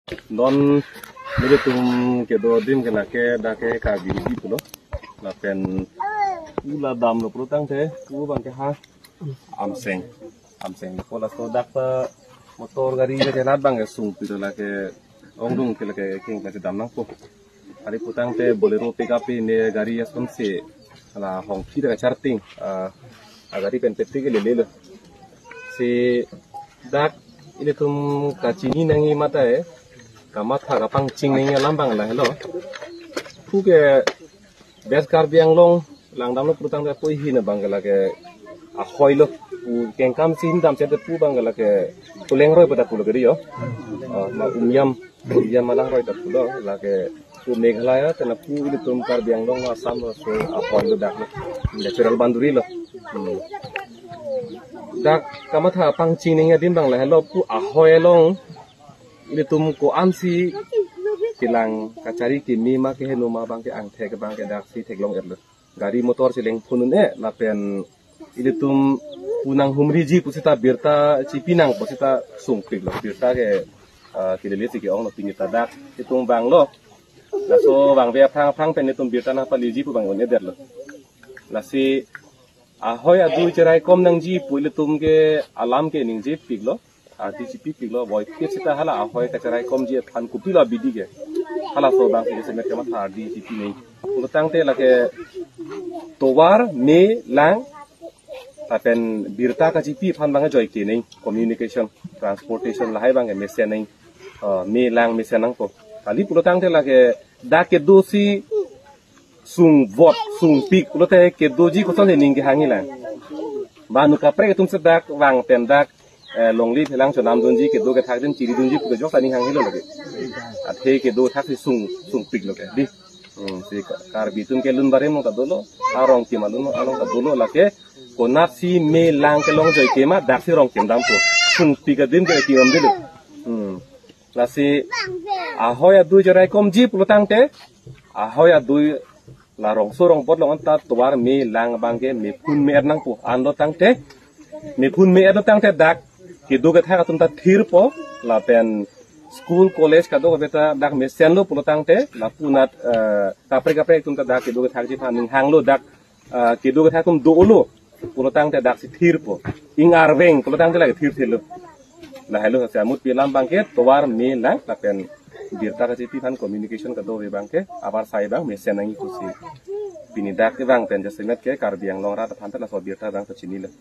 non mere tum ke do dim ke na ke da ke ka bi di pulo la pen ula dam lo prutang te u bang ke ha am seng ko la so dak motor gari ke lat bang sung pi la ke ong dung ke la ke king ke dam nang po hari putang te bolero pick up ne gari ya sun se la hong ki da charting agari pen petti ke le si dak ini tum kacini nangi mata kamat ha pang cing nangi lambang lah hello puke bes kar biang long lang dam lo prutang da poi hi na bangala ke a hoilo pu keng kam sin dam se pu bangala ke puleng roi pada pulo gari yo ma umyam malang roi ta pulo la ke pu meghalaya tena pu ini tum kar biang long asam so a hoilo dak natural banduri lo dak kamat ha pang cing nangi dim bang la hello pu a hoilong ini tum ko amsi kilang kacari kimi ma ke henuma bang ke ang thek bang ke dak si thek long erlo gari motor sileng punun lapen ini tum punang humri ji pusita birta cipinang pusita sungpik lo birta ke kilele si ke ong no pinita dak itung bang lo la so bang ve phang pen itum birta na paliji pu bang on eder lo la si ahoy adu cerai kom nang ji puile tum ke alam ke ning ji pik lo RTCP piglo boy kita hala ahoy kacarai kom ji than kupila bidi ke hala so bang ke semet kama RTCP nei utang te lake towar me lang apen birta ka GP phan bang joy ke nei communication transportation lahai bang mesen nei me lang mesen nang ko kali pulotang te lake da ke dosi sung vot sung pik pulote ke doji ko son ning ke hangilan banu ka pre tum sedak wang tendak longli thelang chonam donji ke do ke thak den chiri donji ke jok tani hang hilo lage athe ke do thak sung pik loge di se kar bitun ke lun bare mo ta dolo arong ki malun along ta dolo lake konat si me lang ke long joi ke ma dak si rong kem dam po sung pik din ke ki om dilu la si ahoy adu jarai kom ji pulotang te ahoy adu la rong so rong bot long ta tuar me lang bang ke me phun me nang po ando tang te me phun me ado tang te dak कि दो के था तुम ता थीर पो ला pen school college का दो के बेटा दाक में सेंलो पुलतांग ते ला पुनात कापरे तुम ता दाक के दो के था जी फानिंग हांगलो दाक के दो के था तुम दो लो पुलतांग ते दाक से थीर पो इंग आरवेंग पुलतांग ते ला थीर थेलो ला हेलो से मुत पेलाम बांके तोवार में ला ला पेन बिरता का जी फान कम्युनिकेशन का दो वे बांके आबार साइ बांग में सेनंगी खुशी बिनि दाक के बांग पेन जसे मेट के कारबियांग लोंग रा त फान ता ला सो बिरता बांग तो चिनी ले